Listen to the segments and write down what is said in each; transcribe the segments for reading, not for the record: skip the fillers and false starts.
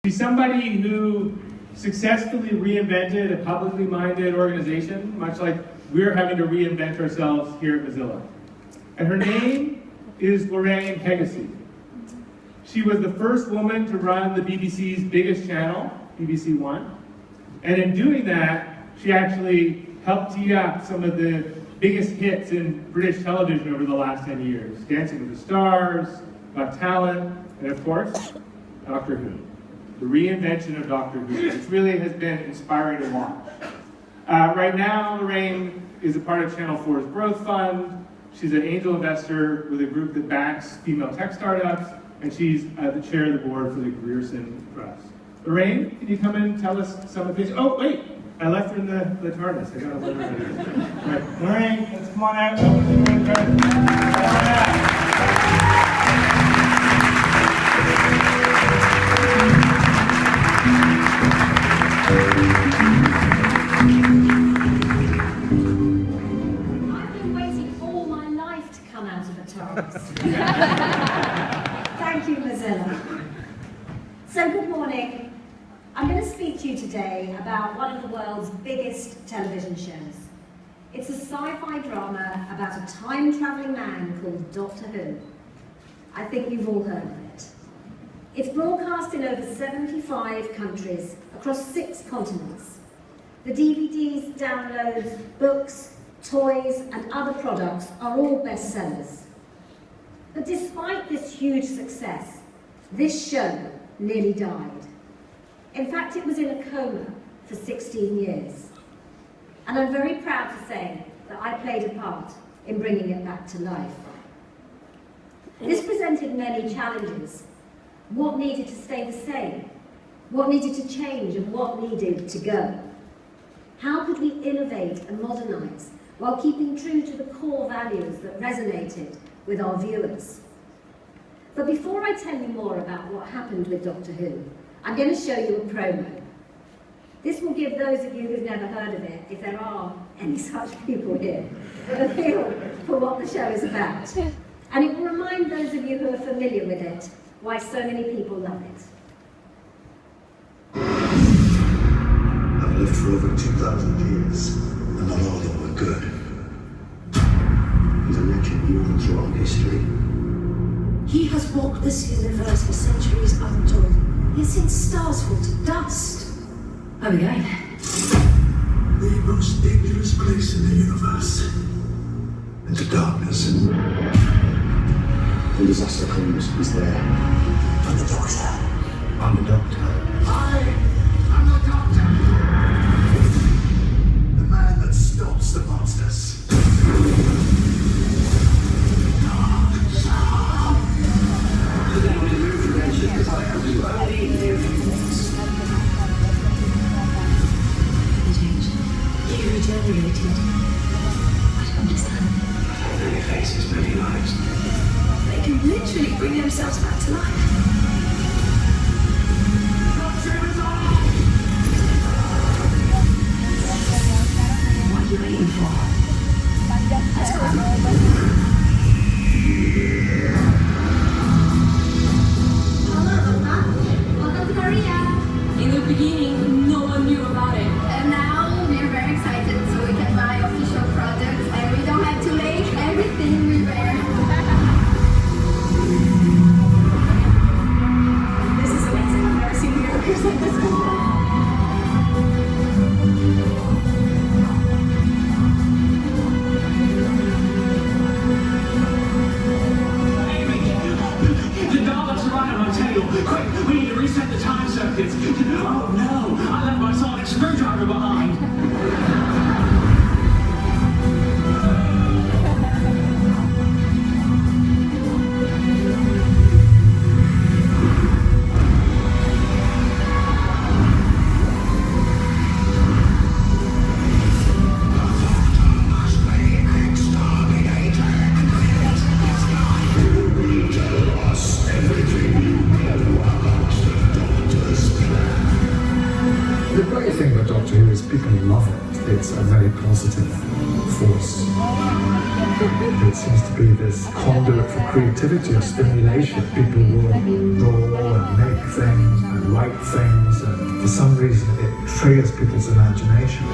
She's somebody who successfully reinvented a publicly minded organization, much like we're having to reinvent ourselves here at Mozilla. And her name is Lorraine Hennessy. She was the first woman to run the BBC's biggest channel, BBC One. And in doing that, she actually helped tee up some of the biggest hits in British television over the last 10 years. Dancing with the Stars, Got Talent, and of course, Doctor Who. The reinvention of Doctor Who, which really has been inspiring to watch. Right now, Lorraine is a part of Channel 4's Growth Fund. She's an angel investor with a group that backs female tech startups, and she's the chair of the board for the Grierson Trust. Lorraine, can you come in and tell us some of the things? Oh, wait, I left her in the TARDIS. I gotta let her in. Right. Lorraine, let's come on out. I've been waiting all my life to come out of a TARDIS. Thank you, Mozilla. So, good morning. I'm going to speak to you today about one of the world's biggest television shows. It's a sci-fi drama about a time-traveling man called Doctor Who. I think you've all heard of it. It's broadcast in over 75 countries across 6 continents. The DVDs, downloads, books, toys, and other products are all bestsellers. But despite this huge success, this show nearly died. In fact, it was in a coma for 16 years. And I'm very proud to say that I played a part in bringing it back to life. This presented many challenges. What needed to stay the same? What needed to change and what needed to go? How could we innovate and modernize while keeping true to the core values that resonated with our viewers? But before I tell you more about what happened with Doctor Who, I'm going to show you a promo. This will give those of you who've never heard of it, if there are any such people here, a feel for what the show is about. And it will remind those of you who are familiar with it why so many people love it. I've lived for over 2,000 years, and not all of them were good. He's a legend moving throughout history. He has walked this universe for centuries untold. He has seen stars fall to dust. Are we going? The most dangerous place in the universe. Into darkness. When disaster comes, he's there. I'm the Doctor. I'm the Doctor. I'm the Doctor. The man that stops the monsters. You regenerated. I don't understand. Many faces, many lives. They can literally bring themselves back to life. What are you waiting for? Let's go. Hello, Mama. Welcome to Korea. In the beginning, no one knew about it. And now we're very excited so we can buy official products and we don't have to make everything we wear. This is amazing. I've never seen mirrors like this before. The Daleks are right on my tail. Quick, we need to reset the time circuits. Oh no, I left my sonic screwdriver behind. The great thing about Doctor Who is people love it. It's a very positive force. It seems to be this conduit for creativity or stimulation. People will draw and make things and write things, and for some reason it triggers people's imagination.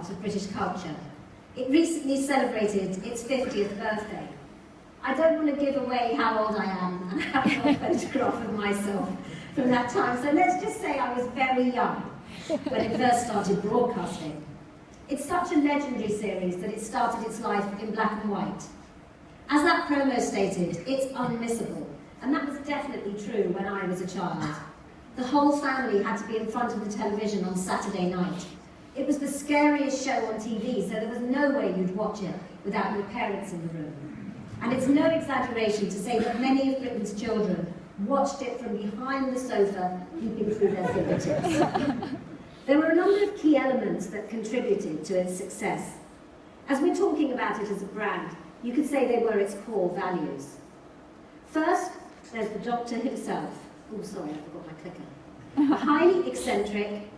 Of British culture. It recently celebrated its 50th birthday. I don't want to give away how old I am and have no photograph of myself from that time, so let's just say I was very young when it first started broadcasting. It's such a legendary series that it started its life in black and white. As that promo stated, it's unmissable, and that was definitely true when I was a child. The whole family had to be in front of the television on Saturday night. It was the scariest show on TV, so there was no way you'd watch it without your parents in the room. And it's no exaggeration to say that many of Britain's children watched it from behind the sofa, peeping through their fingertips. There were a number of key elements that contributed to its success. As we're talking about it as a brand, you could say they were its core values. First, there's the Doctor himself. Oh, sorry, I forgot my clicker. A highly eccentric,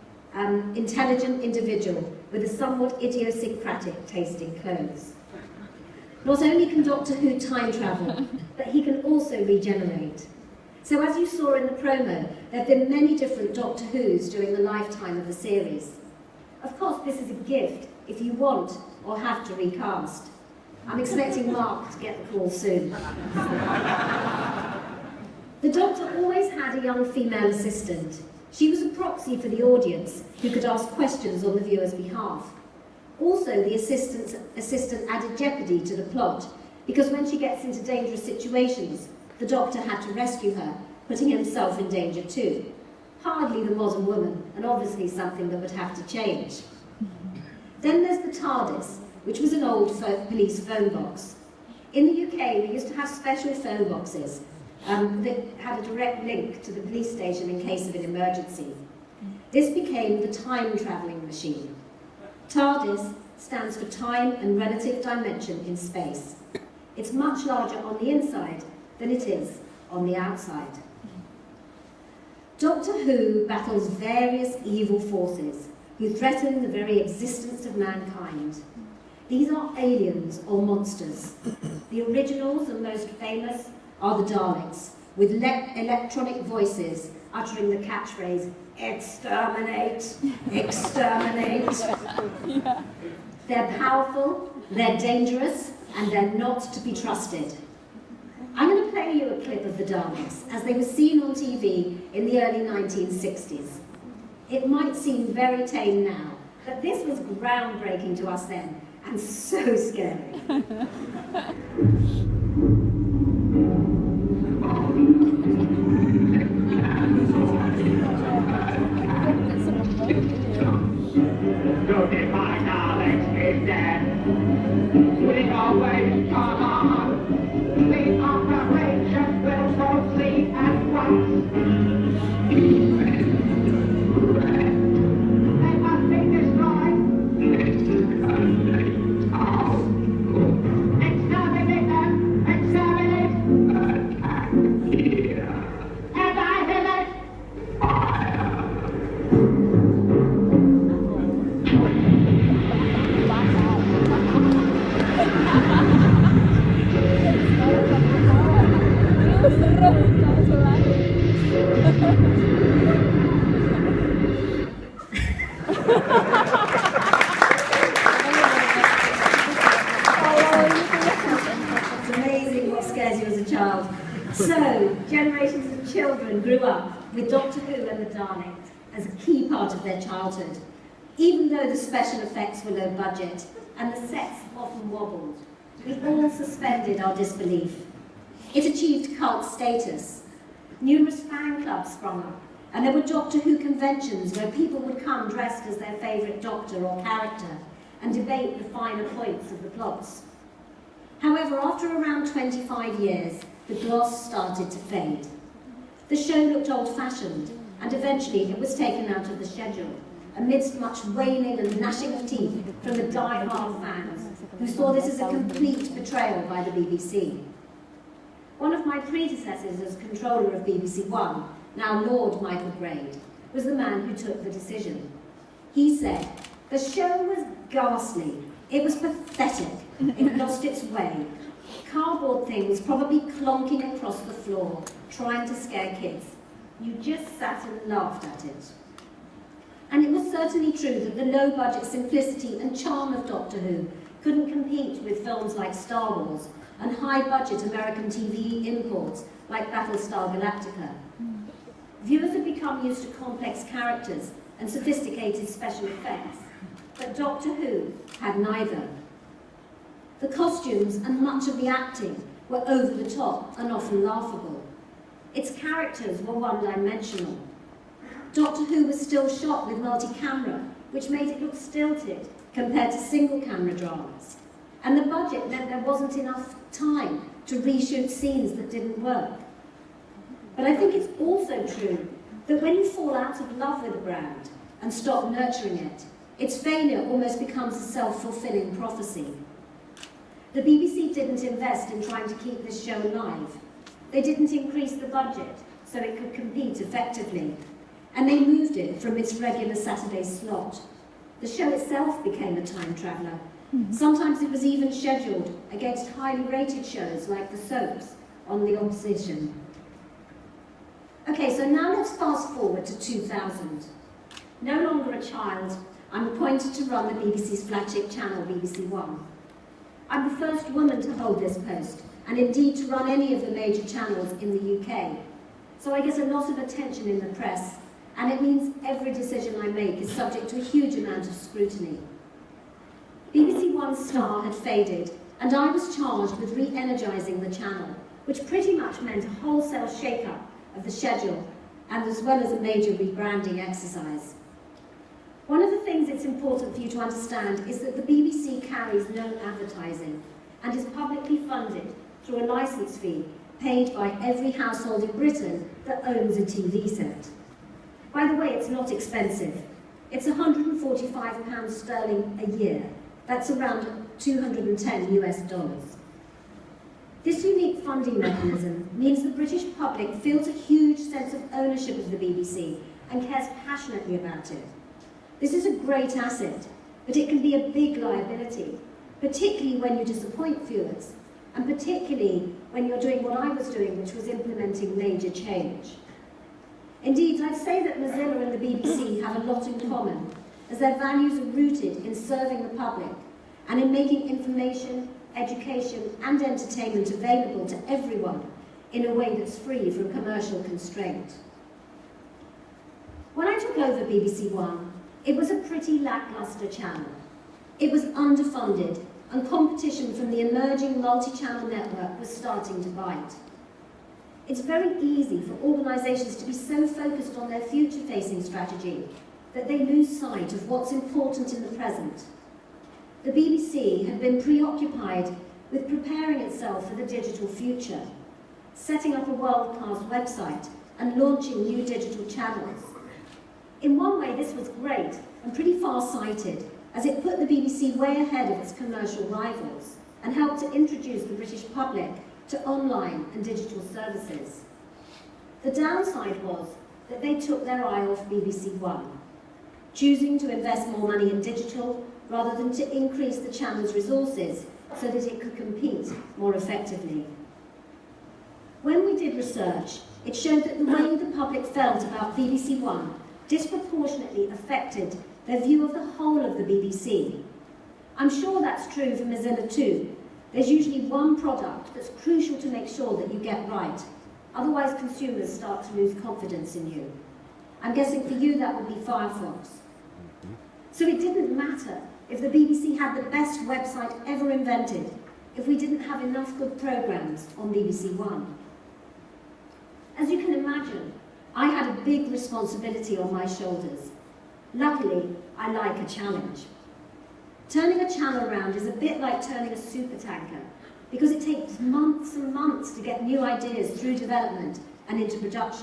intelligent individual with a somewhat idiosyncratic taste in clothes. Not only can Doctor Who time travel, but he can also regenerate. So as you saw in the promo, there have been many different Doctor Whos during the lifetime of the series. Of course, this is a gift if you want or have to recast. I'm expecting Mark to get the call soon. The Doctor always had a young female assistant. She was a proxy for the audience who could ask questions on the viewer's behalf. Also, the assistant added jeopardy to the plot, because when she gets into dangerous situations, the Doctor had to rescue her, putting himself in danger too. Hardly the modern woman, and obviously something that would have to change. Then there's the TARDIS, which was an old police phone box. In the UK, we used to have special phone boxes that had a direct link to the police station in case of an emergency. This became the time-travelling machine. TARDIS stands for time and relative dimension in space. It's much larger on the inside than it is on the outside. Doctor Who battles various evil forces who threaten the very existence of mankind. These are aliens or monsters. The originals and most famous are the Daleks, with electronic voices uttering the catchphrase, "Exterminate, exterminate." Yeah. They're powerful, they're dangerous, and they're not to be trusted. I'm going to play you a clip of the Daleks as they were seen on TV in the early 1960s. It might seem very tame now, but this was groundbreaking to us then, and so scary. Notify Daleks is dead. We always come on. The operation will proceed at once. They must be destroyed. Exterminate them! Exterminate! Annihilate! It's amazing what scares you as a child. So, generations of children grew up with Doctor Who and the Daleks as a key part of their childhood. Even though the special effects were low budget and the sets often wobbled, we all suspended our disbelief. It achieved cult status. Numerous fan clubs sprung up, And there were Doctor Who conventions where people would come dressed as their favourite doctor or character and debate the finer points of the plots. However, after around 25 years, the gloss started to fade. The show looked old-fashioned, and eventually it was taken out of the schedule, amidst much wailing and gnashing of teeth from the die-hard fans, who saw this as a complete betrayal by the BBC. One of my predecessors as controller of BBC One, now Lord Michael Braid, was the man who took the decision. He said, "The show was ghastly, it was pathetic, it lost its way. Cardboard things probably clonking across the floor, trying to scare kids. You just sat and laughed at it." And it was certainly true that the low-budget simplicity and charm of Doctor Who couldn't compete with films like Star Wars and high-budget American TV imports like Battlestar Galactica. Viewers had become used to complex characters and sophisticated special effects, but Doctor Who had neither. The costumes and much of the acting were over the top and often laughable. Its characters were one-dimensional. Doctor Who was still shot with multi-camera, which made it look stilted compared to single-camera dramas. And the budget meant there wasn't enough time to reshoot scenes that didn't work. But I think it's also true that when you fall out of love with a brand and stop nurturing it, its failure almost becomes a self-fulfilling prophecy. The BBC didn't invest in trying to keep this show alive. They didn't increase the budget so it could compete effectively. And they moved it from its regular Saturday slot. The show itself became a time traveller. Sometimes it was even scheduled against highly rated shows like the soaps on the opposition. Okay, so now let's fast forward to 2000. No longer a child, I'm appointed to run the BBC's flagship channel, BBC One. I'm the first woman to hold this post, and indeed to run any of the major channels in the UK. So I get a lot of attention in the press, and it means every decision I make is subject to a huge amount of scrutiny. BBC One's star had faded, and I was charged with re-energising the channel, which pretty much meant a wholesale shake-up of the schedule, and as well as a major rebranding exercise. One of the things it's important for you to understand is that the BBC carries no advertising and is publicly funded through a licence fee paid by every household in Britain that owns a TV set. By the way, it's not expensive. It's £145 sterling a year. That's around $210 US. This unique funding mechanism means the British public feels a huge sense of ownership of the BBC and cares passionately about it. This is a great asset, but it can be a big liability, particularly when you disappoint viewers, and particularly when you're doing what I was doing, which was implementing major change. Indeed, I'd say that Mozilla and the BBC have a lot in common, as their values are rooted in serving the public and in making information, education and entertainment available to everyone in a way that's free from commercial constraint. When I took over BBC One, it was a pretty lacklustre channel. It was underfunded, and competition from the emerging multi-channel network was starting to bite. It's very easy for organisations to be so focused on their future-facing strategy that they lose sight of what's important in the present. The BBC had been preoccupied with preparing itself for the digital future, setting up a world-class website and launching new digital channels. In one way, this was great and pretty far-sighted, as it put the BBC way ahead of its commercial rivals and helped to introduce the British public to online and digital services. The downside was that they took their eye off BBC One, choosing to invest more money in digital rather than to increase the channel's resources so that it could compete more effectively. When we did research, it showed that the way the public felt about BBC One disproportionately affected their view of the whole of the BBC. I'm sure that's true for Mozilla too. There's usually one product that's crucial to make sure that you get right. Otherwise, consumers start to lose confidence in you. I'm guessing for you that would be Firefox. So it didn't matter if the BBC had the best website ever invented if we didn't have enough good programmes on BBC One. As you can imagine, I had a big responsibility on my shoulders. Luckily, I like a challenge. Turning a channel around is a bit like turning a supertanker, because it takes months and months to get new ideas through development and into production.